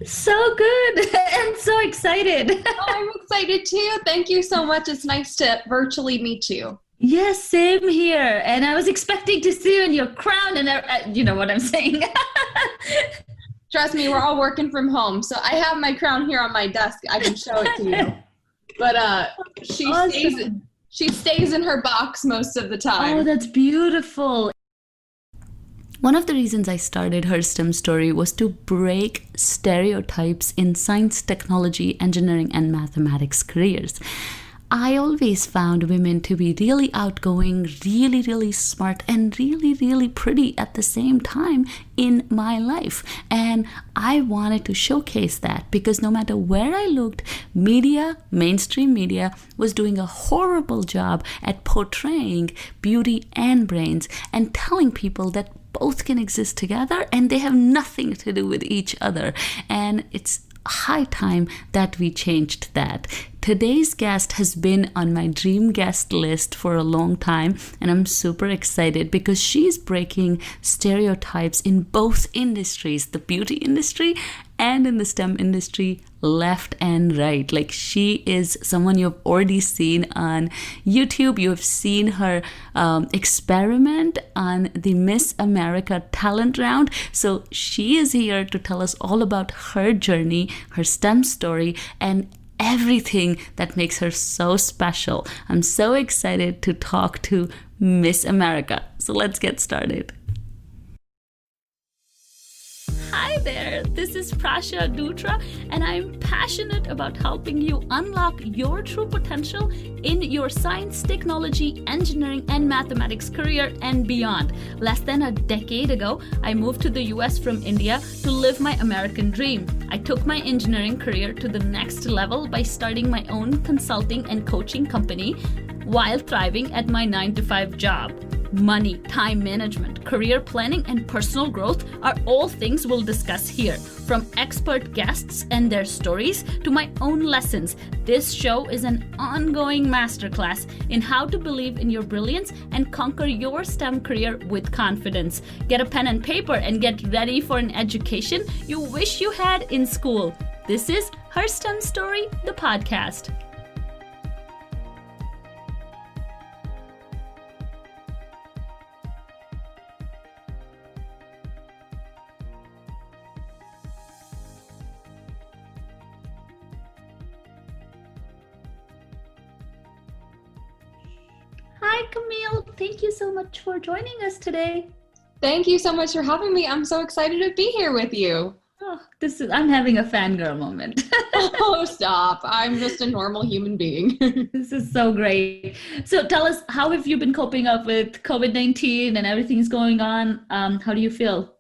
So good. I'm so excited. Oh, I'm excited too. Thank you so much. It's nice to virtually meet you. Yes, same here. And I was expecting to see you in your crown, and you know what I'm saying. Trust me, we're all working from home. So I have my crown here on my desk. I can show it to you. But she stays Awesome. she stays in her box most of the Oh, time. that's beautiful. One of the reasons I started Her STEM Story was to break stereotypes in science, technology, engineering, and mathematics careers. I always found women to be really outgoing, really, really smart, and really, really pretty at the same time in my life. And I wanted to showcase that because no matter where I looked, media, mainstream media, was doing a horrible job at portraying beauty and brains and telling people that both can exist together and they have nothing to do with each other. And it's high time that we changed that. Today's guest has been on my dream guest list for a long time, and I'm super excited because she's breaking stereotypes in both industries, the beauty industry and in the STEM industry, left and right. Like, she is someone you've already seen on YouTube. You have seen her experiment on the Miss America talent round. So she is here to tell us all about her journey, her STEM story, and everything that makes her so special. I'm so excited to talk to Miss America. So let's get started. Hi there, this is Prasha Dutra, and I'm passionate about helping you unlock your true potential in your science, technology, engineering, and mathematics career and beyond. Less than a decade ago, I moved to the US from India to live my American dream. I took my engineering career to the next level by starting my own consulting and coaching company while thriving at my 9-to-5 job. Money, time management, career planning, and personal growth are all things we'll discuss here. From expert guests and their stories to my own lessons, this show is an ongoing masterclass in how to believe in your brilliance and conquer your STEM career with confidence. Get a pen and paper and get ready for an education you wish you had in school. This is Her STEM Story, the podcast. Hi, Camille. Thank you so much for joining us today. Thank you so much for having me. I'm so excited to be here with you. Oh, I'm having a fangirl moment. Oh, stop. I'm just a normal human being. This is so great. So tell us, how have you been coping up with COVID-19 and everything's going on? How do you feel?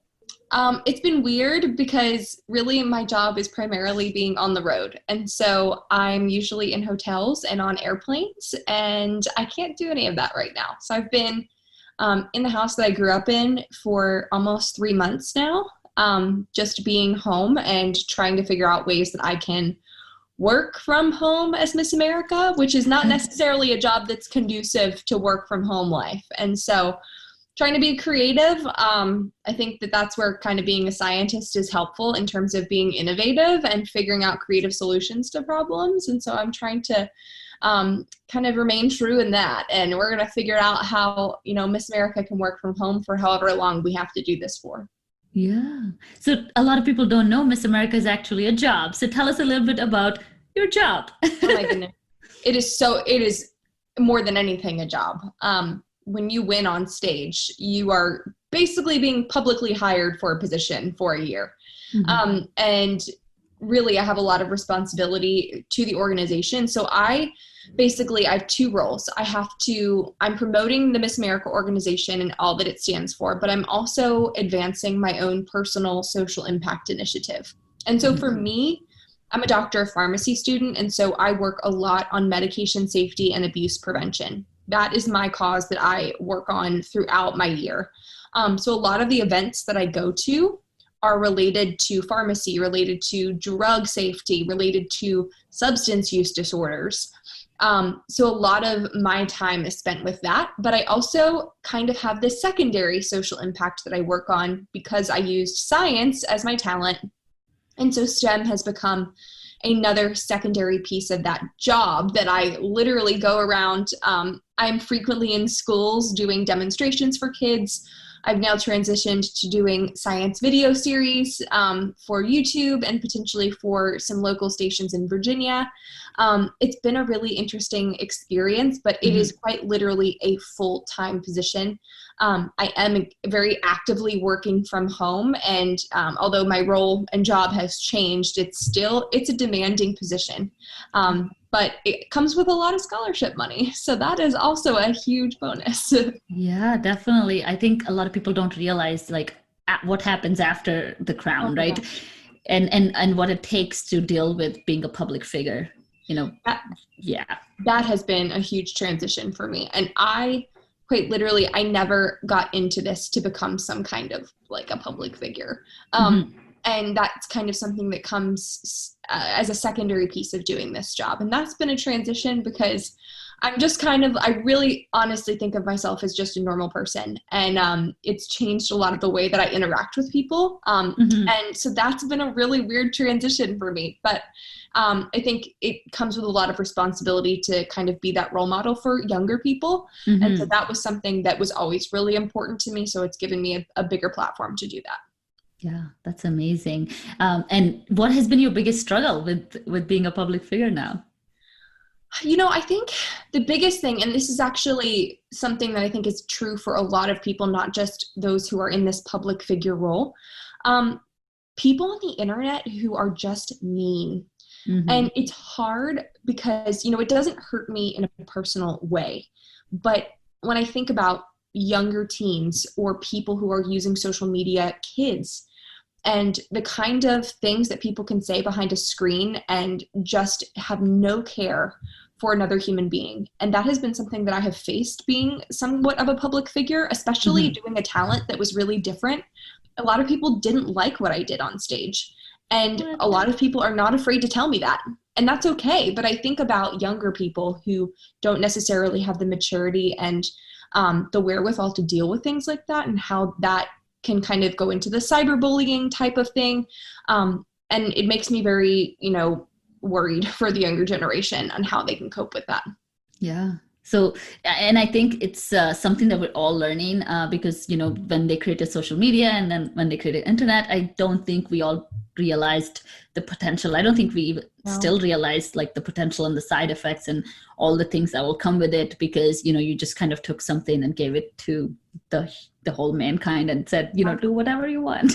It's been weird because really my job is primarily being on the road. And so I'm usually in hotels and on airplanes, and I can't do any of that right now. So I've been in the house that I grew up in for almost 3 months now, just being home and trying to figure out ways that I can work from home as Miss America, which is not necessarily a job that's conducive to work from home life. And so trying to be creative, I think that that's where kind of being a scientist is helpful in terms of being innovative and figuring out creative solutions to problems. And so I'm trying to kind of remain true in that. And we're going to figure out how, Miss America can work from home for however long we have to do this for. Yeah. So a lot of people don't know Miss America is actually a job. So tell us a little bit about your job. Oh my goodness. It is more than anything a job. When you win on stage, you are basically being publicly hired for a position for a year. Mm-hmm. And really, I have a lot of responsibility to the organization. So I have two roles. I'm promoting the Miss America organization and all that it stands for, but I'm also advancing my own personal social impact initiative. And so for me, I'm a doctor of pharmacy student, and so I work a lot on medication safety and abuse prevention. That is my cause that I work on throughout my year. So a lot of the events that I go to are related to pharmacy, related to drug safety, related to substance use disorders. So a lot of my time is spent with that, but I also kind of have this secondary social impact that I work on because I used science as my talent And so STEM has become another secondary piece of that job that I literally go around. I'm frequently in schools doing demonstrations for kids. I've now transitioned to doing science video series for YouTube and potentially for some local stations in Virginia. It's been a really interesting experience, but it is quite literally a full-time position. I am very actively working from home, and although my role and job has changed, it's a demanding position. But it comes with a lot of scholarship money. So that is also a huge bonus. Yeah, definitely. I think a lot of people don't realize like what happens after the crown, right? And what it takes to deal with being a public figure, That has been a huge transition for me. And quite literally, I never got into this to become some kind of like a public figure. And that's kind of something that comes as a secondary piece of doing this job. And that's been a transition because I'm just I really honestly think of myself as just a normal person. And it's changed a lot of the way that I interact with people. And so that's been a really weird transition for me. But I think it comes with a lot of responsibility to kind of be that role model for younger people. And so that was something that was always really important to me. So it's given me a bigger platform to do that. Yeah, that's amazing. And what has been your biggest struggle with being a public figure now? I think the biggest thing, and this is actually something that I think is true for a lot of people, not just those who are in this public figure role, people on the internet who are just mean. And it's hard because, it doesn't hurt me in a personal way. But when I think about younger teens or people who are using social media, kids, and the kind of things that people can say behind a screen and just have no care for another human being. And that has been something that I have faced being somewhat of a public figure, especially doing a talent that was really different. A lot of people didn't like what I did on stage. And a lot of people are not afraid to tell me that. And that's okay. But I think about younger people who don't necessarily have the maturity and the wherewithal to deal with things like that, and how that can kind of go into the cyberbullying type of thing. And it makes me very, worried for the younger generation on how they can cope with that. Yeah. So, and I think it's something that we're all learning because, when they created social media and then when they created internet, I don't think we all realized the potential. I don't think we even still realized like the potential and the side effects and all the things that will come with it, because, you just kind of took something and gave it to the whole mankind and said, do whatever you want.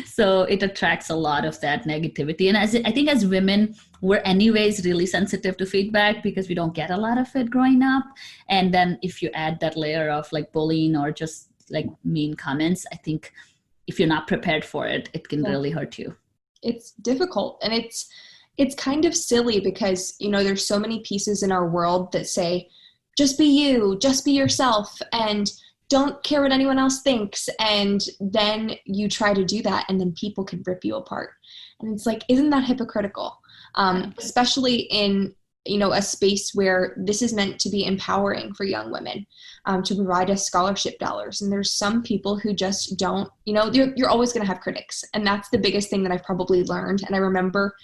So it attracts a lot of that negativity. And I think as women, we're anyways really sensitive to feedback because we don't get a lot of it growing up. And then if you add that layer of like bullying or just like mean comments, I think if you're not prepared for it, it can really hurt you. It's difficult. And it's kind of silly because, there's so many pieces in our world that say, just be you, just be yourself, and don't care what anyone else thinks. And then you try to do that and then people can rip you apart. And it's like, isn't that hypocritical? Especially in, a space where this is meant to be empowering for young women, to provide us scholarship dollars. And there's some people who just don't, you're always going to have critics. And that's the biggest thing that I've probably learned. And I remember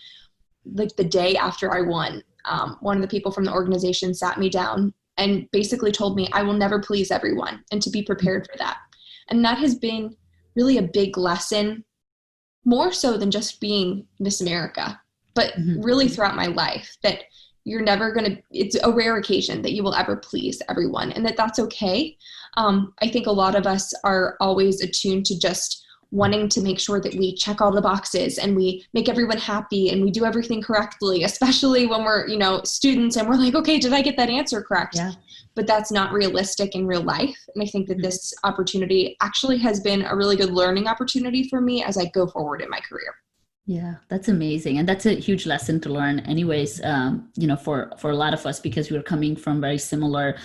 like the day after I won, one of the people from the organization sat me down and basically told me I will never please everyone and to be prepared for that. And that has been really a big lesson, more so than just being Miss America, but really throughout my life, that you're never it's a rare occasion that you will ever please everyone, and that's okay. I think a lot of us are always attuned to just wanting to make sure that we check all the boxes and we make everyone happy and we do everything correctly, especially when we're, students and we're like, okay, did I get that answer correct? Yeah. But that's not realistic in real life. And I think that this opportunity actually has been a really good learning opportunity for me as I go forward in my career. Yeah, that's amazing. And that's a huge lesson to learn anyways, for a lot of us, because we're coming from very similar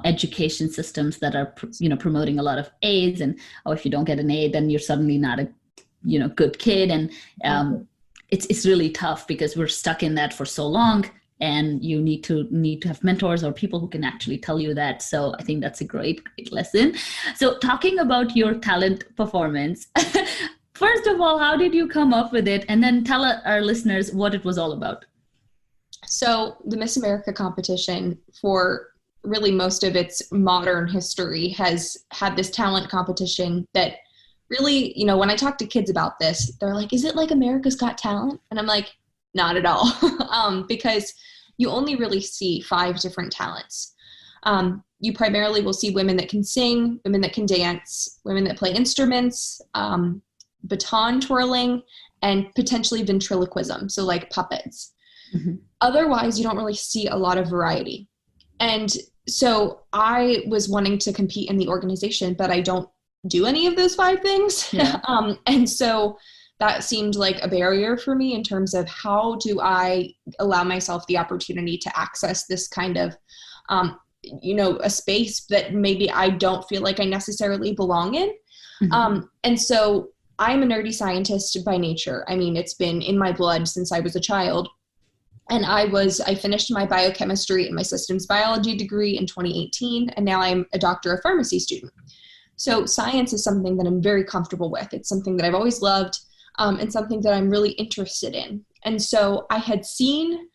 education systems that are, promoting a lot of A's, and, if you don't get an A, then you're suddenly not a, good kid. And it's really tough because we're stuck in that for so long, and you need to have mentors or people who can actually tell you that. So I think that's a great lesson. So talking about your talent performance, First of all, how did you come up with it? And then tell our listeners what it was all about. So the Miss America competition, for really most of its modern history, has had this talent competition that really, when I talk to kids about this, they're like, is it like America's Got Talent? And I'm like, not at all. Because you only really see 5 different talents. You primarily will see women that can sing, women that can dance, women that play instruments, baton twirling, and potentially ventriloquism, so like puppets. Mm-hmm. Otherwise, you don't really see a lot of variety. And so I was wanting to compete in the organization, but I don't do any of those 5 things. Yeah. And so that seemed like a barrier for me in terms of how do I allow myself the opportunity to access this kind of, a space that maybe I don't feel like I necessarily belong in. Mm-hmm. And so I'm a nerdy scientist by nature. I mean, it's been in my blood since I was a child. And I finished my biochemistry and my systems biology degree in 2018, and now I'm a doctor of pharmacy student. So science is something that I'm very comfortable with. It's something that I've always loved, and something that I'm really interested in. And so I had seen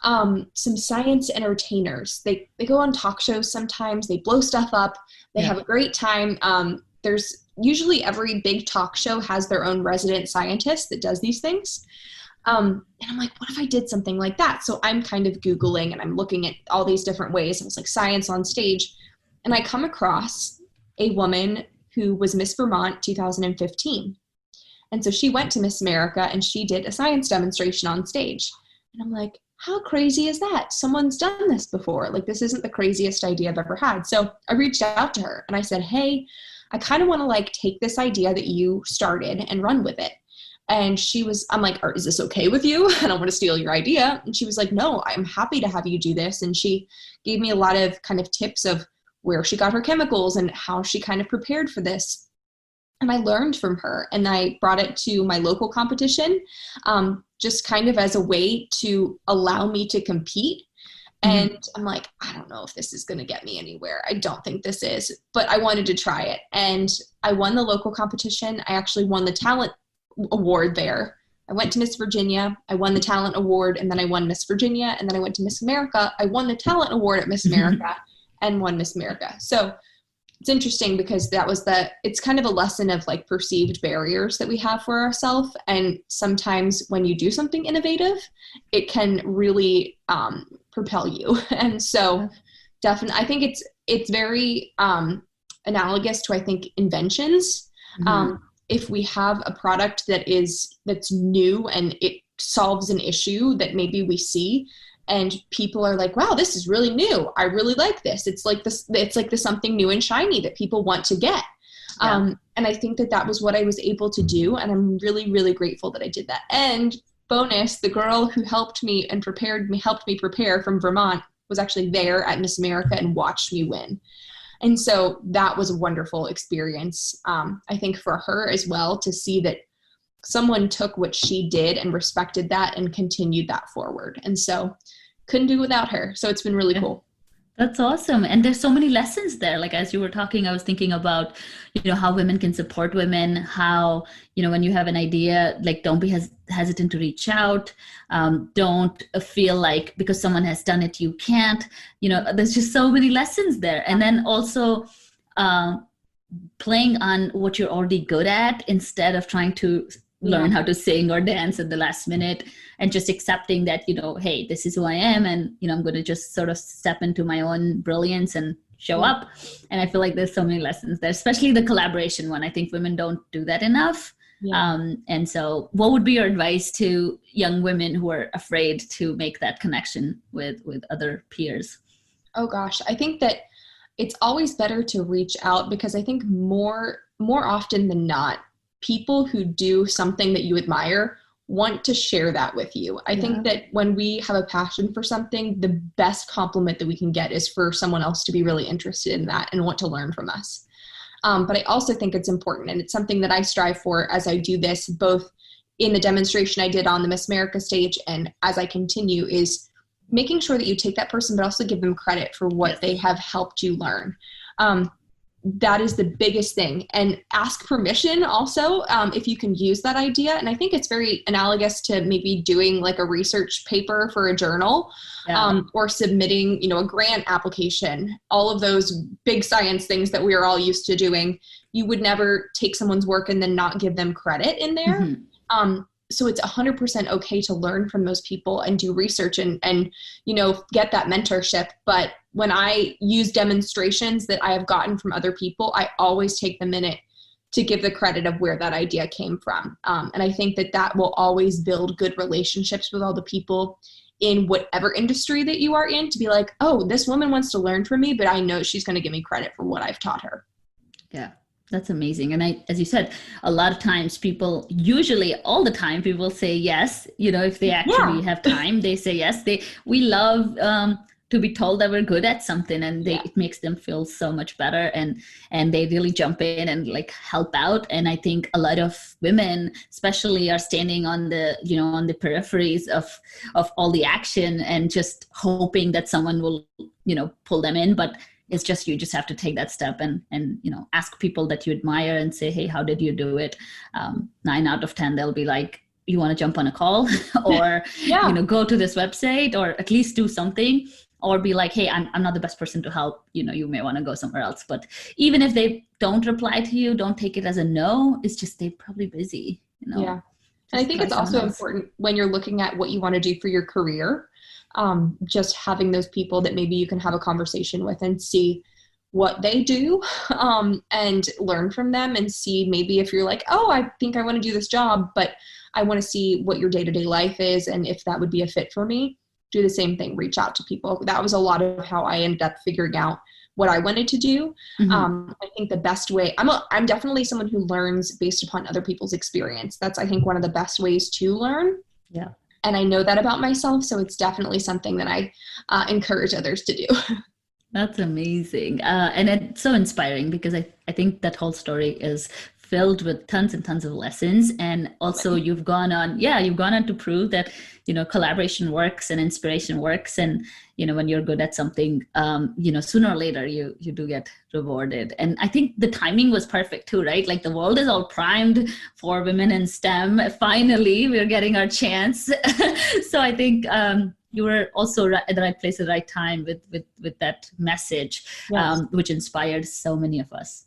some science entertainers. They go on talk shows sometimes, they blow stuff up, they have a great time. There's usually every big talk show has their own resident scientist that does these things. And I'm like, what if I did something like that? So I'm kind of Googling and I'm looking at all these different ways. I was like, science on stage. And I come across a woman who was Miss Vermont 2015. And so she went to Miss America and she did a science demonstration on stage. And I'm like, how crazy is that? Someone's done this before. Like, this isn't the craziest idea I've ever had. So I reached out to her and I said, hey, I kind of want to take this idea that you started and run with it. And I'm like, is this okay with you? I don't want to steal your idea. And she was like, no, I'm happy to have you do this. And she gave me a lot of kind of tips of where she got her chemicals and how she kind of prepared for this. And I learned from her and I brought it to my local competition, just kind of as a way to allow me to compete. And I'm like, I don't know if this is going to get me anywhere. I don't think this is, but I wanted to try it. And I won the local competition. I actually won the talent award there. I went to Miss Virginia. I won the talent award, and then I won Miss Virginia, and then I went to Miss America. I won the talent award at Miss America and won Miss America. So it's interesting because it's kind of a lesson of perceived barriers that we have for ourselves. And sometimes when you do something innovative, it can really propel you. And so definitely, I think it's very analogous to, I think, inventions. If we have a product that's new and it solves an issue that maybe we see and people are like, wow, this is really new. I really like this. It's like the something new and shiny that people want to get. Yeah. And I think that was what I was able to do. And I'm really, really grateful that I did that. And bonus, the girl who helped me prepare from Vermont was actually there at Miss America and watched me win. And so that was a wonderful experience, I think, for her as well, to see that someone took what she did and respected that and continued that forward. And so couldn't do without her. So it's been really cool. That's awesome. And there's so many lessons there. As you were talking, I was thinking about, how women can support women, how, when you have an idea, don't be hesitant to reach out. Don't feel like because someone has done it, you can't, there's just so many lessons there. And then also playing on what you're already good at instead of trying to learn how to sing or dance at the last minute, and just accepting that, hey, this is who I am. And, I'm going to just sort of step into my own brilliance and show up. And I feel like there's so many lessons there, especially the collaboration one. I think women don't do that enough. Yeah. And so what would be your advice to young women who are afraid to make that connection with other peers? Oh gosh, I think that it's always better to reach out, because I think more often than not, people who do something that you admire want to share that with you. I think that when we have a passion for something, the best compliment that we can get is for someone else to be really interested in that and want to learn from us. But I also think it's important, and it's something that I strive for as I do this, both in the demonstration I did on the Miss America stage and as I continue, is making sure that you take that person, but also give them credit for what they have helped you learn. that is the biggest thing. And ask permission also, if you can use that idea. And I think it's very analogous to maybe doing like a research paper for a journal, or submitting, you know, a grant application, all of those big science things that we are all used to doing. You would never take someone's work and then not give them credit in there. So it's 100% okay to learn from those people and do research and, you know, get that mentorship. But when I use demonstrations that I have gotten from other people, I always take the minute to give the credit of where that idea came from. And I think that that will always build good relationships with all the people in whatever industry that you are in, to be like, oh, this woman wants to learn from me, but I know she's going to give me credit for what I've taught her. Yeah. That's amazing. And as you said, a lot of times people, usually all the time, people say yes. You know, if they actually have time, they say yes. We love to be told that we're good at something, and it makes them feel so much better. And they really jump in and like help out. And I think a lot of women, especially, are standing on the, you know, on the peripheries of all the action and just hoping that someone will, you know, pull them in. But it's just, you just have to take that step and, you know, ask people that you admire and say, hey, how did you do it? 9 out of 10, they'll be like, you want to jump on a call or, you know, go to this website, or at least do something, or be like, hey, I'm not the best person to help. You know, you may want to go somewhere else. But even if they don't reply to you, don't take it as a no. It's just, they're probably busy, you know? Yeah. And I think it's also important when you're looking at what you want to do for your career, just having those people that maybe you can have a conversation with and see what they do, and learn from them, and see maybe if you're like, oh, I think I want to do this job, but I want to see what your day-to-day life is and if that would be a fit for me. Do the same thing, reach out to people. That was a lot of how I ended up figuring out what I wanted to do. I think the best way, I'm definitely someone who learns based upon other people's experience. That's, I think, one of the best ways to learn. Yeah. And I know that about myself. So it's definitely something that I encourage others to do. That's amazing. And it's so inspiring, because I think that whole story is filled with tons and tons of lessons. And also you've gone on to prove that, you know, collaboration works and inspiration works. And, you know, when you're good at something, you know, sooner or later you do get rewarded. And I think the timing was perfect too, right? Like the world is all primed for women in STEM. Finally, we're getting our chance. So I think you were also at the right place at the right time with that message, which inspired so many of us.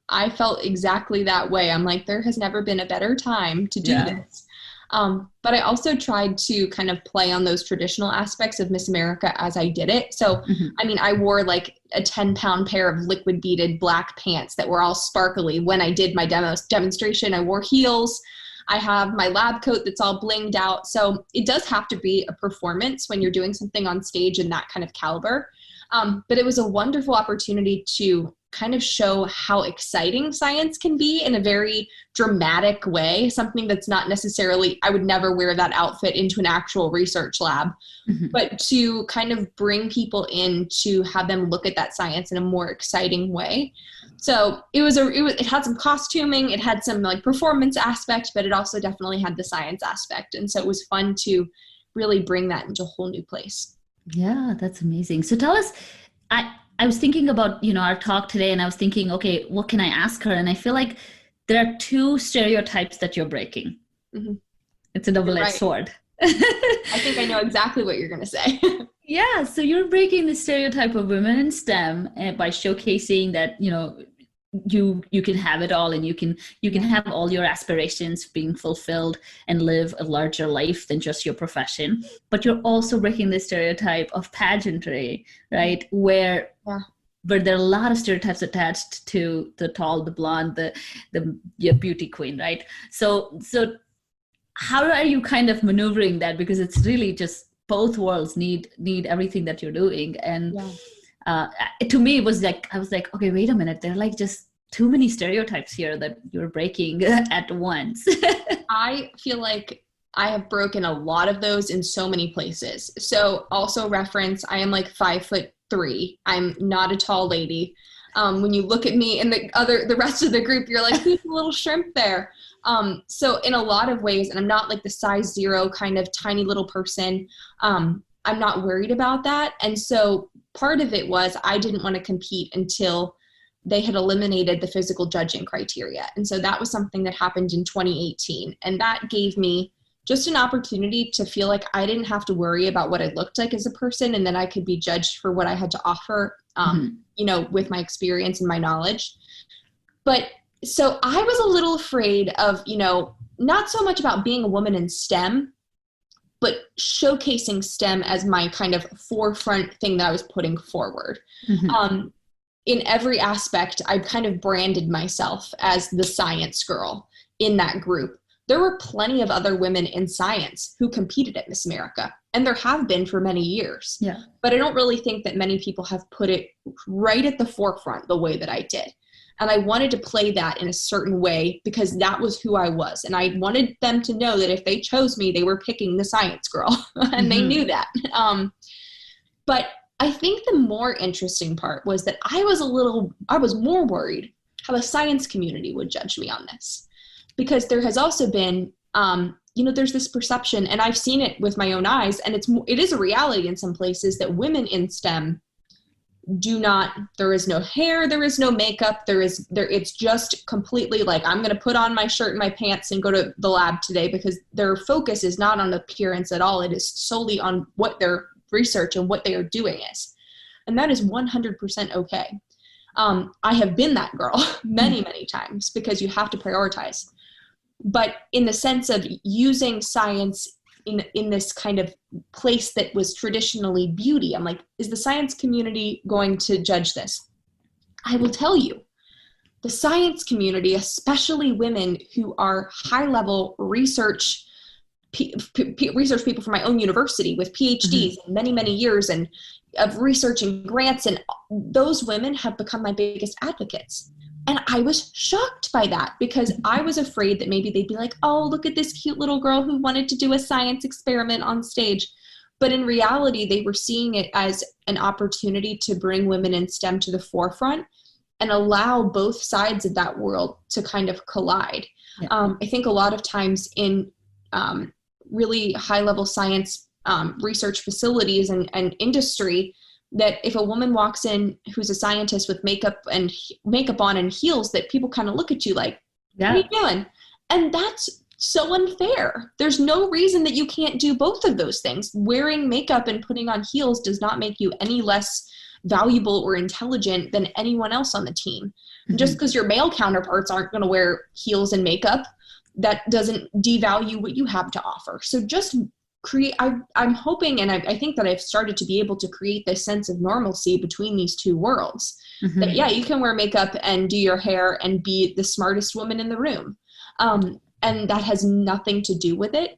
I felt exactly that way. I'm like, there has never been a better time to do this. But I also tried to kind of play on those traditional aspects of Miss America as I did it. So, I mean, I wore like a 10-pound pair of liquid beaded black pants that were all sparkly when I did my demonstration. I wore heels. I have my lab coat that's all blinged out. So it does have to be a performance when you're doing something on stage in that kind of caliber. But it was a wonderful opportunity to kind of show how exciting science can be in a very dramatic way, something that's not necessarily, I would never wear that outfit into an actual research lab, but to kind of bring people in to have them look at that science in a more exciting way. So it had some costuming, it had some like performance aspect, but it also definitely had the science aspect. And so it was fun to really bring that into a whole new place. Yeah, that's amazing. So tell us, I was thinking about, you know, our talk today, and I was thinking, okay, what can I ask her? And I feel like there are 2 stereotypes that you're breaking. It's a double-edged sword. I think I know exactly what you're going to say. Yeah. So you're breaking the stereotype of women in STEM by showcasing that, you know, you can have it all, and you can have all your aspirations being fulfilled and live a larger life than just your profession. But you're also breaking the stereotype of pageantry, right? Where there are a lot of stereotypes attached to the tall, the blonde, the beauty queen, right? So how are you kind of maneuvering that? Because it's really just both worlds need everything that you're doing. And to me, it was like, I was like, okay, wait a minute. There are like just too many stereotypes here that you're breaking at once. I feel like I have broken a lot of those in so many places. So also reference, I am like 5'3". I'm not a tall lady. When you look at me and the rest of the group, you're like, who's the little shrimp there? So in a lot of ways, and I'm not like the size 0 kind of tiny little person. I'm not worried about that. And so part of it was I didn't want to compete until they had eliminated the physical judging criteria. And so that was something that happened in 2018. And that gave me just an opportunity to feel like I didn't have to worry about what I looked like as a person, and then I could be judged for what I had to offer, with my experience and my knowledge. But so I was a little afraid of, not so much about being a woman in STEM, but showcasing STEM as my kind of forefront thing that I was putting forward. In every aspect, I kind of branded myself as the science girl in that group. There were plenty of other women in science who competed at Miss America, and there have been for many years. Yeah. But I don't really think that many people have put it right at the forefront the way that I did. And I wanted to play that in a certain way because that was who I was. And I wanted them to know that if they chose me, they were picking the science girl, and they knew that. But I think the more interesting part was that I was more worried how the science community would judge me on this. Because there has also been, there's this perception, and I've seen it with my own eyes, and it is a reality in some places that women in STEM there is no hair, there is no makeup, it's just completely like, I'm going to put on my shirt and my pants and go to the lab today, because their focus is not on appearance at all. It is solely on what their research and what they are doing is. And that is 100% okay. I have been that girl many, many times because you have to prioritize. But in the sense of using science in this kind of place that was traditionally beauty, I'm like, is the science community going to judge this? I will tell you, the science community, especially women who are high-level research people from my own university with PhDs in many, many years and of research and grants, and those women have become my biggest advocates. And I was shocked by that because I was afraid that maybe they'd be like, oh, look at this cute little girl who wanted to do a science experiment on stage. But in reality, they were seeing it as an opportunity to bring women in STEM to the forefront and allow both sides of that world to kind of collide. Yeah. I think a lot of times in really high-level science research facilities and industry, that if a woman walks in who's a scientist with makeup on and heels, that people kind of look at you like, what are you doing? And that's so unfair. There's no reason that you can't do both of those things. Wearing makeup and putting on heels does not make you any less valuable or intelligent than anyone else on the team. Just because your male counterparts aren't going to wear heels and makeup, that doesn't devalue what you have to offer. So just I'm hoping, and I think that I've started to be able to create this sense of normalcy between these two worlds. That, yeah, you can wear makeup and do your hair and be the smartest woman in the room. And that has nothing to do with it.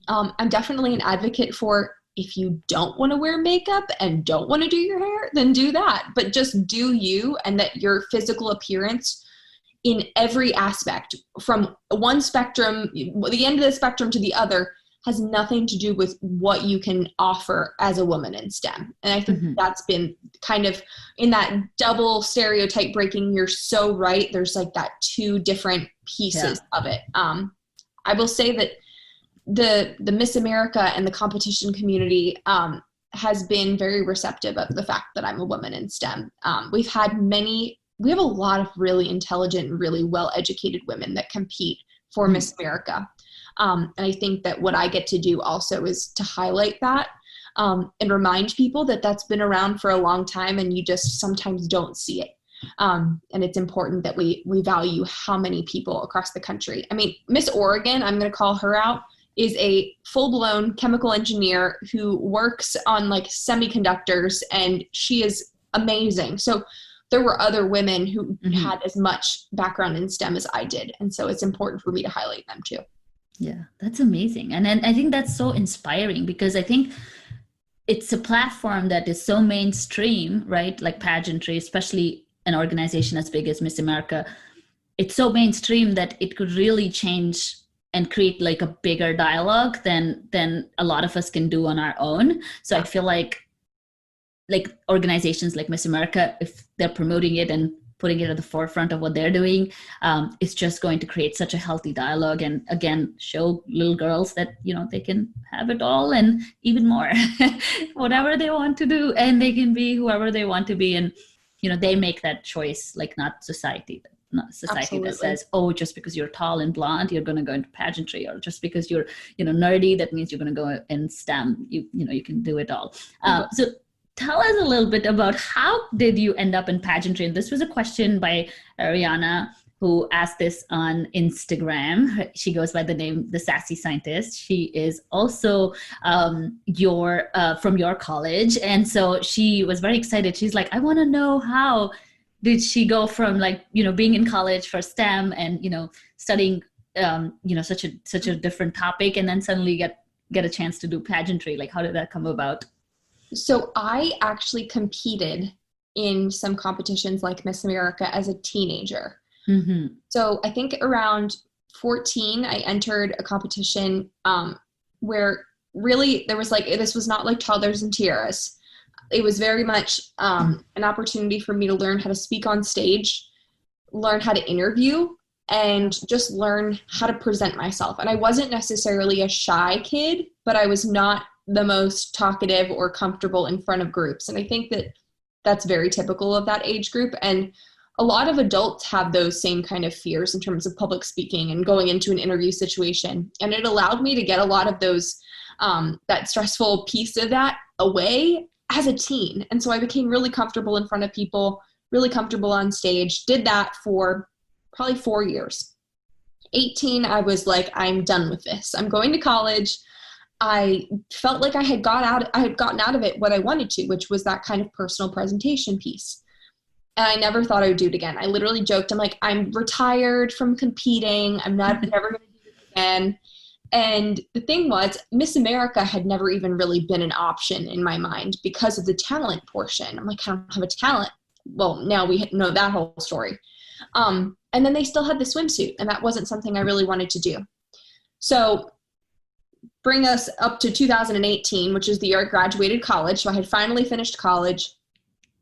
I'm definitely an advocate for, if you don't want to wear makeup and don't want to do your hair, then do that. But just do you, and that your physical appearance in every aspect, from one spectrum, the end of the spectrum to the other, has nothing to do with what you can offer as a woman in STEM. And I think that's been kind of in that double stereotype breaking. You're so right. There's like that two different pieces of it. I will say that the Miss America and the competition community has been very receptive of the fact that I'm a woman in STEM. We have a lot of really intelligent, really well-educated women that compete for Miss America. And I think that what I get to do also is to highlight that and remind people that that's been around for a long time, and you just sometimes don't see it. And it's important that we value how many people across the country. I mean, Miss Oregon, I'm going to call her out, is a full-blown chemical engineer who works on like semiconductors, and she is amazing. So there were other women who had as much background in STEM as I did. And so it's important for me to highlight them too. Yeah, that's amazing. And I think that's so inspiring, because I think it's a platform that is so mainstream, right? Like pageantry, especially an organization as big as Miss America. It's so mainstream that it could really change and create like a bigger dialogue than a lot of us can do on our own. So I feel like organizations like Miss America, if they're promoting it and putting it at the forefront of what they're doing, it's just going to create such a healthy dialogue, and again, show little girls that, they can have it all and even more, whatever they want to do, and they can be whoever they want to be. And, they make that choice, like not society Absolutely. that says, oh, just because you're tall and blonde, you're going to go into pageantry, or just because you're, nerdy, that means you're going to go in STEM. You can do it all. So tell us a little bit about how did you end up in pageantry? And this was a question by Ariana, who asked this on Instagram. She goes by the name The Sassy Scientist. She is also from your college. And so she was very excited. She's like, I want to know, how did she go from being in college for STEM and, studying, such a different topic, and then suddenly get a chance to do pageantry? Like, how did that come about? So I actually competed in some competitions like Miss America as a teenager. Mm-hmm. So I think around 14, I entered a competition where really there was this was not like toddlers and tiaras. It was very much an opportunity for me to learn how to speak on stage, learn how to interview, and just learn how to present myself. And I wasn't necessarily a shy kid, but I was not the most talkative or comfortable in front of groups. And I think that that's very typical of that age group. And a lot of adults have those same kind of fears in terms of public speaking and going into an interview situation. And it allowed me to get a lot of those, that stressful piece of that away as a teen. And so I became really comfortable in front of people, really comfortable on stage, did that for probably 4 years. 18, I was like, I'm done with this. I'm going to college. I felt like I had gotten out of it what I wanted to, which was that kind of personal presentation piece. And I never thought I would do it again. I literally joked, I'm like, I'm retired from competing. I'm never going to do it again. And the thing was, Miss America had never even really been an option in my mind because of the talent portion. I'm like, I don't have a talent. Well, now we know that whole story. And then they still had the swimsuit, and that wasn't something I really wanted to do. So bring us up to 2018, which is the year I graduated college. So I had finally finished college,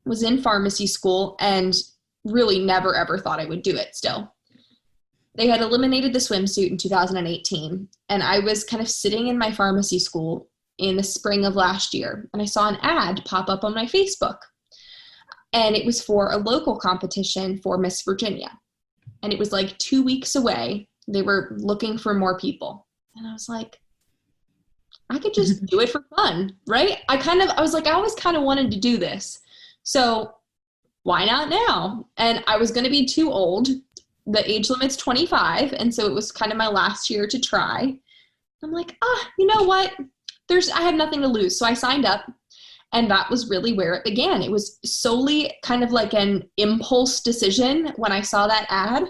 was in pharmacy school, and really never ever thought I would do it still. They had eliminated the swimsuit in 2018, and I was kind of sitting in my pharmacy school in the spring of last year, and I saw an ad pop up on my Facebook, and it was for a local competition for Miss Virginia, and it was like 2 weeks away. They were looking for more people, and I was like, I could just do it for fun, right? I was like, I always kind of wanted to do this, so why not now? And I was going to be too old. The age limit's 25. And so it was kind of my last year to try. I'm like, you know what? I have nothing to lose. So I signed up, and that was really where it began. It was solely kind of like an impulse decision when I saw that ad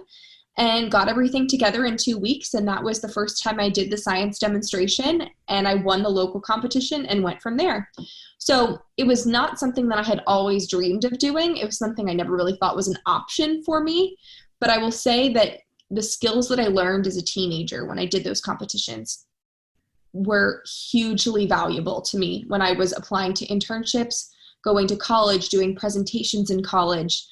and got everything together in 2 weeks. And that was the first time I did the science demonstration, and I won the local competition and went from there. So it was not something that I had always dreamed of doing. It was something I never really thought was an option for me. But I will say that the skills that I learned as a teenager when I did those competitions were hugely valuable to me when I was applying to internships, going to college, doing presentations in college,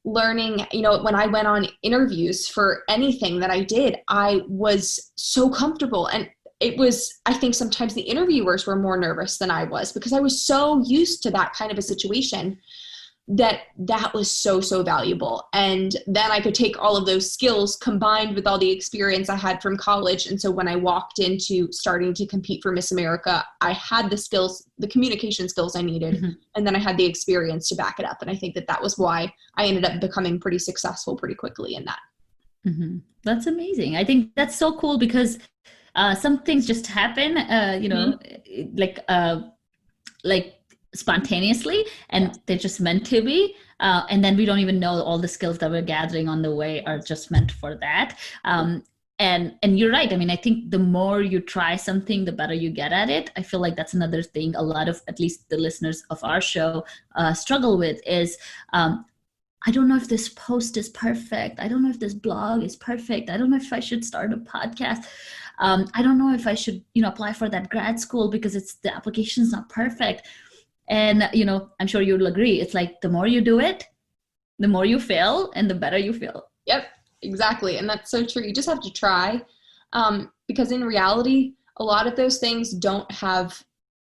learning, when I went on interviews for anything that I did, I was so comfortable. And I think sometimes the interviewers were more nervous than I was because I was so used to that kind of a situation that was so, so valuable. And then I could take all of those skills combined with all the experience I had from college. And so when I walked into starting to compete for Miss America, I had the skills, the communication skills I needed. Mm-hmm. And then I had the experience to back it up. And I think that was why I ended up becoming pretty successful pretty quickly in that. Mm-hmm. That's amazing. I think that's so cool because some things just happen, mm-hmm. like spontaneously, and they're just meant to be. And then we don't even know all the skills that we're gathering on the way are just meant for that. And you're right. I mean, I think the more you try something, the better you get at it. I feel like that's another thing a lot of, at least the listeners of our show, struggle with is, I don't know if this post is perfect. I don't know if this blog is perfect. I don't know if I should start a podcast. I don't know if I should, apply for that grad school because the application's not perfect. And, I'm sure you'll agree. It's like the more you do it, the more you fail and the better you feel. Yep, exactly. And that's so true. You just have to try because in reality, a lot of those things don't have,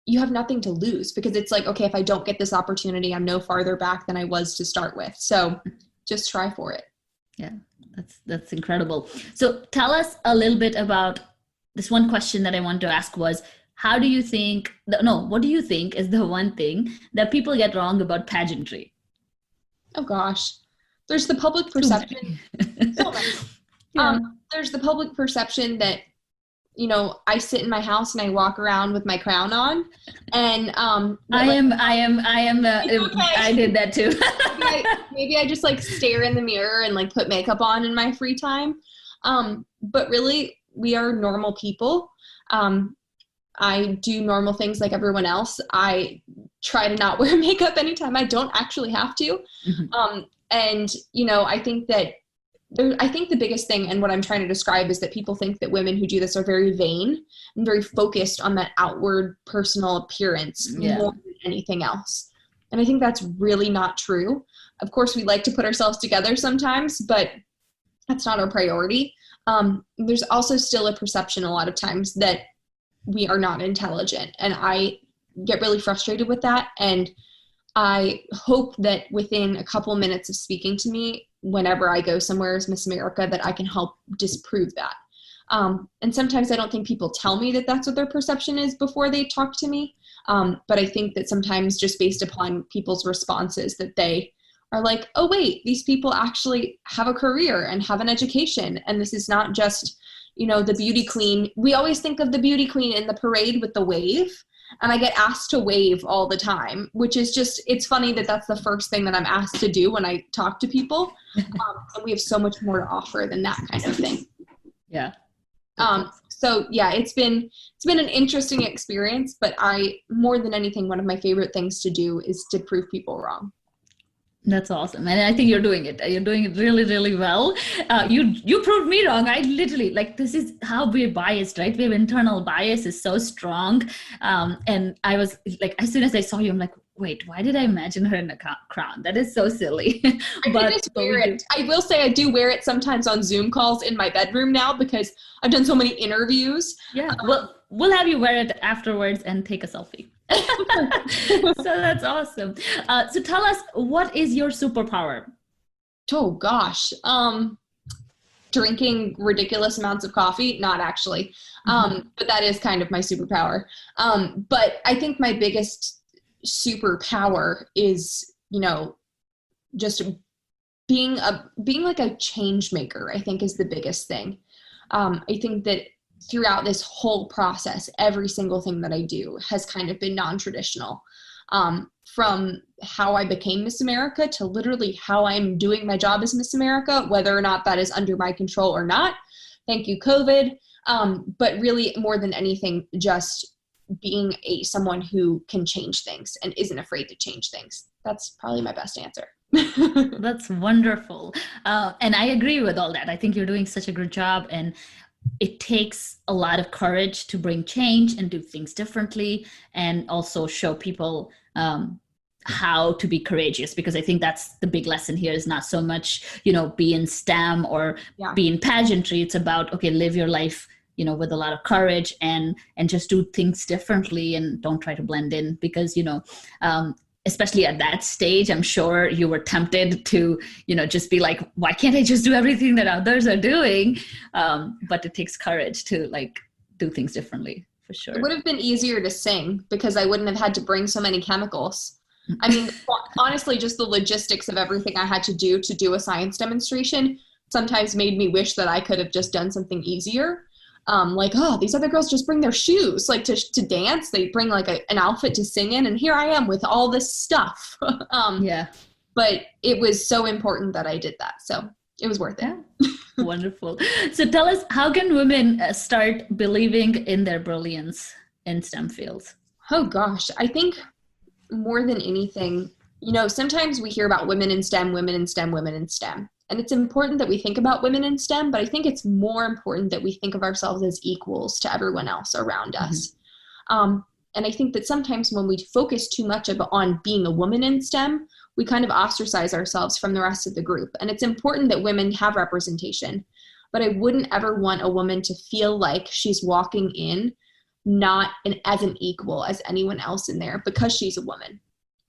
you have nothing to lose, because it's like, okay, if I don't get this opportunity, I'm no farther back than I was to start with. So just try for it. Yeah, that's incredible. So tell us a little bit about this. One question that I want to ask was, what do you think is the one thing that people get wrong about pageantry? Oh gosh, there's the public perception. So many. Yeah. There's the public perception that, you know, I sit in my house and I walk around with my crown on, and I did that too. maybe I just like stare in the mirror and like put makeup on in my free time. But really, we are normal people. I do normal things like everyone else. I try to not wear makeup anytime I don't actually have to. Mm-hmm. And, you know, I think the biggest thing, and what I'm trying to describe, is that people think that women who do this are very vain and very focused on that outward personal appearance more than anything else. And I think that's really not true. Of course, we like to put ourselves together sometimes, but that's not our priority. There's also still a perception a lot of times that we are not intelligent. And I get really frustrated with that. And I hope that within a couple minutes of speaking to me, whenever I go somewhere as Miss America, that I can help disprove that. And sometimes I don't think people tell me that that's what their perception is before they talk to me. But I think that sometimes, just based upon people's responses, that they are like, oh, wait, these people actually have a career and have an education. And this is not just, you know, the beauty queen. We always think of the beauty queen in the parade with the wave. And I get asked to wave all the time, which is just, it's funny that that's the first thing that I'm asked to do when I talk to people. And we have so much more to offer than that kind of thing. Yeah. So yeah, it's been an interesting experience, but more than anything, one of my favorite things to do is to prove people wrong. That's awesome. And I think you're doing it. You're doing it really, really well. You proved me wrong. I literally, like, this is how we're biased, right? We have internal bias is so strong. And I was like, as soon as I saw you, I'm like, wait, why did I imagine her in a crown? That is so silly. I just wear it. I will say I do wear it sometimes on Zoom calls in my bedroom now, because I've done so many interviews. Yeah. We'll have you wear it afterwards and take a selfie. So that's awesome. So tell us, what is your superpower? Oh gosh. Drinking ridiculous amounts of coffee? Not actually. But that is kind of my superpower. But I think my biggest superpower is, you know, just being like a change maker, I think, is the biggest thing. I think that throughout this whole process, every single thing that I do has kind of been non-traditional. From how I became Miss America to literally how I'm doing my job as Miss America, whether or not that is under my control or not. Thank you, COVID. But really, more than anything, just being someone who can change things and isn't afraid to change things. That's probably my best answer. That's wonderful. And I agree with all that. I think you're doing such a good job, and it takes a lot of courage to bring change and do things differently, and also show people how to be courageous, because I think that's the big lesson here, is not so much, you know, be in STEM or be in pageantry. It's about, okay, live your life, you know, with a lot of courage and just do things differently, and don't try to blend in, because, you know, especially at that stage, I'm sure you were tempted to, you know, just be like, why can't I just do everything that others are doing? But it takes courage to like do things differently, for sure. It would have been easier to sing, because I wouldn't have had to bring so many chemicals. I mean, honestly, just the logistics of everything I had to do a science demonstration sometimes made me wish that I could have just done something easier. Like, oh, these other girls just bring their shoes, like to dance. They bring like an outfit to sing in, and here I am with all this stuff. But it was so important that I did that. So it was worth it. Yeah. Wonderful. So tell us, how can women start believing in their brilliance in STEM fields? Oh gosh, I think more than anything, you know, sometimes we hear about women in STEM, women in STEM, women in STEM. And it's important that we think about women in STEM, but I think it's more important that we think of ourselves as equals to everyone else around us. And I think that sometimes when we focus too much on being a woman in STEM, we kind of ostracize ourselves from the rest of the group. And it's important that women have representation, but I wouldn't ever want a woman to feel like she's walking in not as an equal as anyone else in there because she's a woman.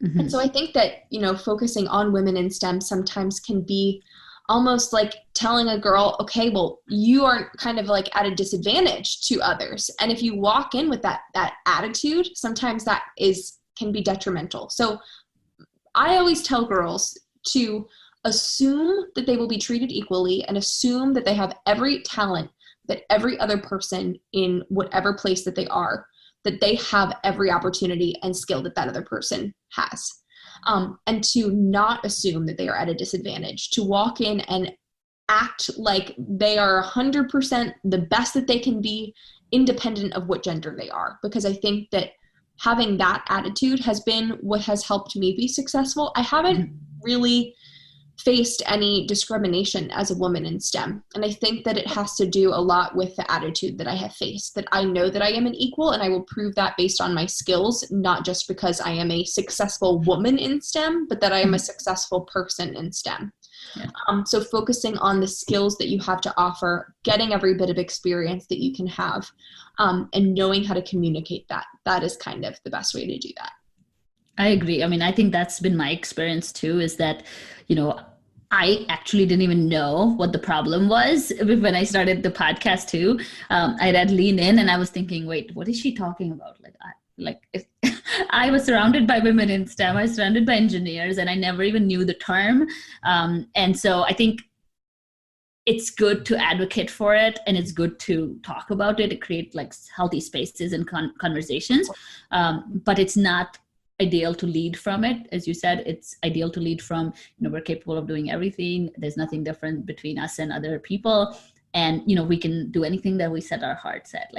Mm-hmm. And so I think that, focusing on women in STEM sometimes can be almost like telling a girl, okay, well, you aren't kind of like at a disadvantage to others. And if you walk in with that attitude, sometimes that can be detrimental. So I always tell girls to assume that they will be treated equally and assume that they have every talent that every other person in whatever place that they are, that they have every opportunity and skill that other person has. And to not assume that they are at a disadvantage, to walk in and act like they are 100% the best that they can be, independent of what gender they are. Because I think that having that attitude has been what has helped me be successful. I haven't really faced any discrimination as a woman in STEM. And I think that it has to do a lot with the attitude that I have faced, that I know that I am an equal and I will prove that based on my skills, not just because I am a successful woman in STEM, but that I am a successful person in STEM. Yeah. So focusing on the skills that you have to offer, getting every bit of experience that you can have, and knowing how to communicate that is kind of the best way to do that. I agree. I mean, I think that's been my experience too, is that, I actually didn't even know what the problem was when I started the podcast too. I read Lean In and I was thinking, wait, what is she talking about? I was surrounded by women in STEM. I was surrounded by engineers and I never even knew the term. And so I think it's good to advocate for it and it's good to talk about it, to create like healthy spaces and conversations. But it's not ideal to lead from it. As you said, it's ideal to lead from, we're capable of doing everything. There's nothing different between us and other people. And, we can do anything that we set our hearts at,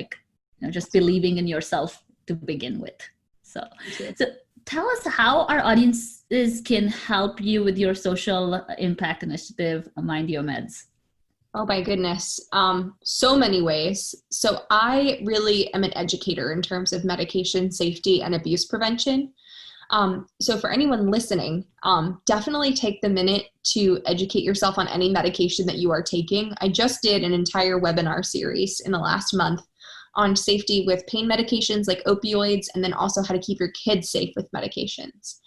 just believing in yourself to begin with. So tell us how our audiences can help you with your social impact initiative, Mind Your Meds. Oh my goodness. So many ways. So I really am an educator in terms of medication safety and abuse prevention. So for anyone listening, definitely take the minute to educate yourself on any medication that you are taking. I just did an entire webinar series in the last month on safety with pain medications like opioids, and then also how to keep your kids safe with medications.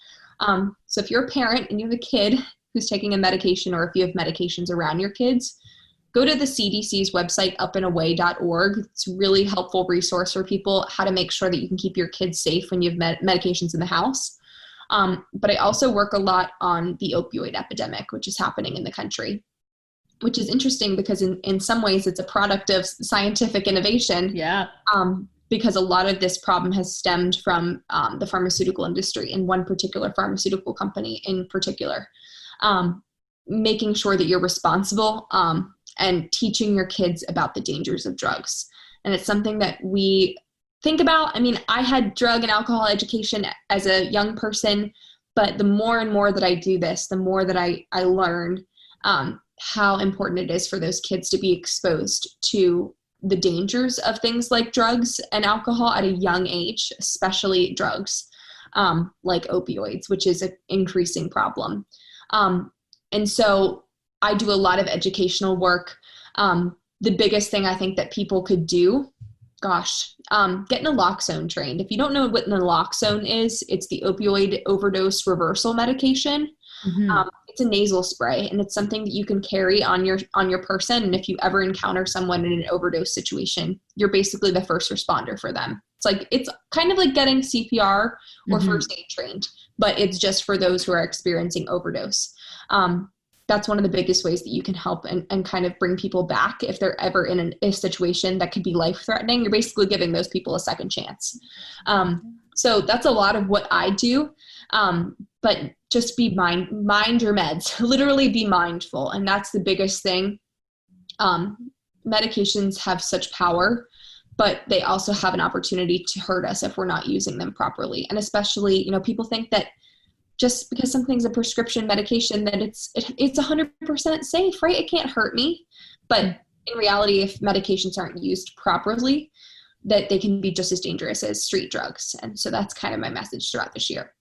So if you're a parent and you have a kid who's taking a medication, or if you have medications around your kids, go to the CDC's website, upandaway.org. It's a really helpful resource for people, how to make sure that you can keep your kids safe when you have medications in the house. But I also work a lot on the opioid epidemic, which is happening in the country, which is interesting because in some ways it's a product of scientific innovation. Yeah. Because a lot of this problem has stemmed from the pharmaceutical industry, and one particular pharmaceutical company in particular, making sure that you're responsible and teaching your kids about the dangers of drugs. And it's something that we think about. I mean, I had drug and alcohol education as a young person, but the more and more that I do this, the more that I learn how important it is for those kids to be exposed to the dangers of things like drugs and alcohol at a young age, especially drugs like opioids, which is an increasing problem. And so I do a lot of educational work. The biggest thing I think that people could do, get naloxone trained. If you don't know what naloxone is, it's the opioid overdose reversal medication. Mm-hmm. It's a nasal spray, and it's something that you can carry on your person. And if you ever encounter someone in an overdose situation, you're basically the first responder for them. It's kind of like getting CPR or first aid trained, but it's just for those who are experiencing overdose. That's one of the biggest ways that you can help and kind of bring people back if they're ever in a situation that could be life-threatening. You're basically giving those people a second chance. So that's a lot of what I do. But just mind your meds, literally be mindful. And that's the biggest thing. Medications have such power, but they also have an opportunity to hurt us if we're not using them properly. And especially, people think that just because something's a prescription medication that it's 100% safe, right? It can't hurt me. But in reality, if medications aren't used properly, that they can be just as dangerous as street drugs. And so that's kind of my message throughout this year.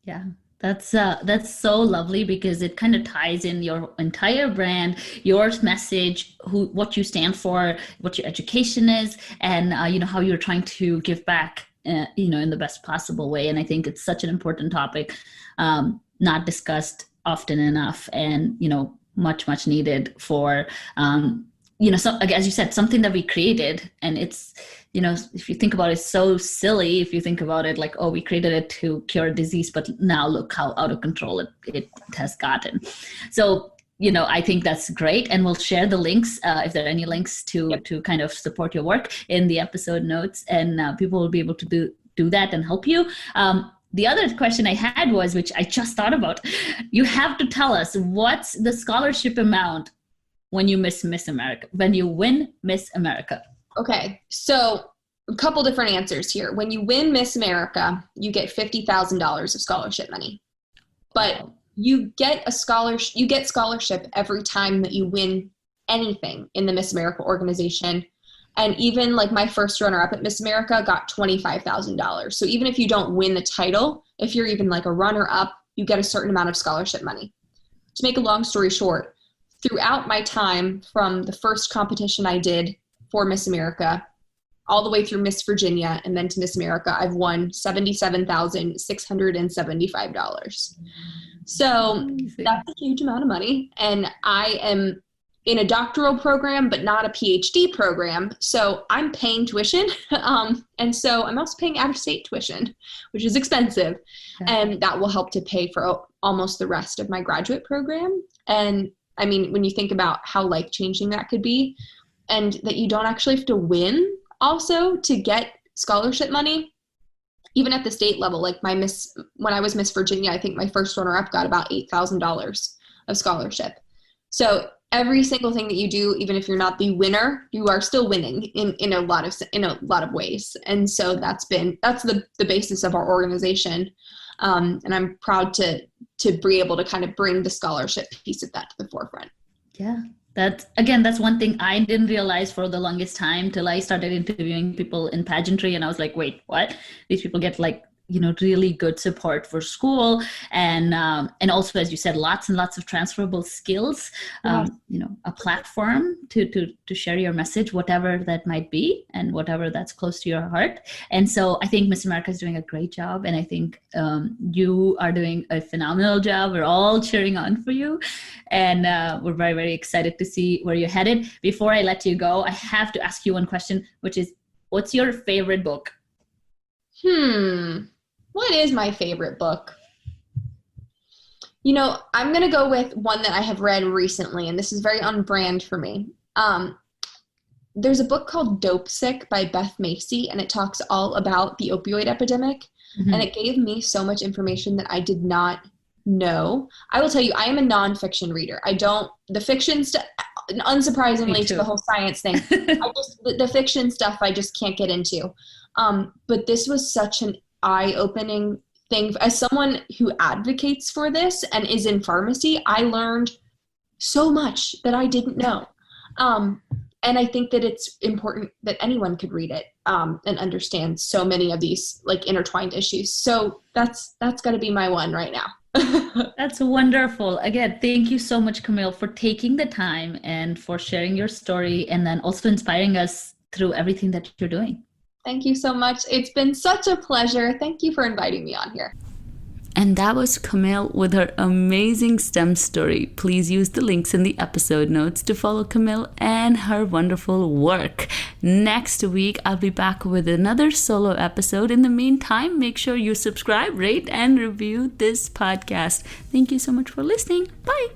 Yeah, That's so lovely because it kind of ties in your entire brand, your message, what you stand for, what your education is, and how you're trying to give back, in the best possible way. And I think it's such an important topic, not discussed often enough, and much needed for so, as you said, something that we created, and it's if you think about it, it's so silly if you think about it like, oh, we created it to cure a disease, but now look how out of control it has gotten. So I think that's great, and we'll share the links if there are any links to kind of support your work in the episode notes, and people will be able to do that and help you. The other question I had was, which I just thought about, you have to tell us, what's the scholarship amount when you win Miss America? Okay, so a couple different answers here. When you win Miss America, you get $50,000 of scholarship money, but you get scholarship every time that you win anything in the Miss America organization. And even like my first runner-up at Miss America got $25,000. So even if you don't win the title, if you're even like a runner-up, you get a certain amount of scholarship money. To make a long story short, throughout my time from the first competition I did for Miss America all the way through Miss Virginia and then to Miss America, I've won $77,675. So that's a huge amount of money. And I am in a doctoral program, but not a PhD program. So I'm paying tuition. And so I'm also paying out-of-state tuition, which is expensive. Okay. And that will help to pay for almost the rest of my graduate program. And I mean, when you think about how life-changing that could be, and that you don't actually have to win also to get scholarship money, even at the state level, like when I was Miss Virginia, I think my first runner-up got about $8,000 of scholarship. So every single thing that you do, even if you're not the winner, you are still winning in a lot of ways. And so that's the basis of our organization. And I'm proud to be able to kind of bring the scholarship piece of that to the forefront. Yeah. That's one thing I didn't realize for the longest time till I started interviewing people in pageantry, and I was like, wait, what? These people get like, really good support for school, and also, as you said, lots and lots of transferable skills, a platform to share your message, whatever that might be, and whatever that's close to your heart. And so I think Miss America is doing a great job, and I think you are doing a phenomenal job. We're all cheering on for you, and we're very, very excited to see where you're headed. Before I let you go, I have to ask you one question, which is, what's your favorite book? What is my favorite book? I'm going to go with one that I have read recently, and this is very on brand for me. There's a book called Dope Sick by Beth Macy, and it talks all about the opioid epidemic. Mm-hmm. And it gave me so much information that I did not know. I will tell you, I am a nonfiction reader. The fiction stuff, unsurprisingly to the whole science thing, the fiction stuff I just can't get into. But this was such an eye-opening thing. As someone who advocates for this and is in pharmacy, I learned so much that I didn't know. And I think that it's important that anyone could read it and understand so many of these like intertwined issues. So that's got to be my one right now. That's wonderful. Again, thank you so much, Camille, for taking the time and for sharing your story, and then also inspiring us through everything that you're doing. Thank you so much. It's been such a pleasure. Thank you for inviting me on here. And that was Camille with her amazing STEM story. Please use the links in the episode notes to follow Camille and her wonderful work. Next week, I'll be back with another solo episode. In the meantime, make sure you subscribe, rate, and review this podcast. Thank you so much for listening. Bye.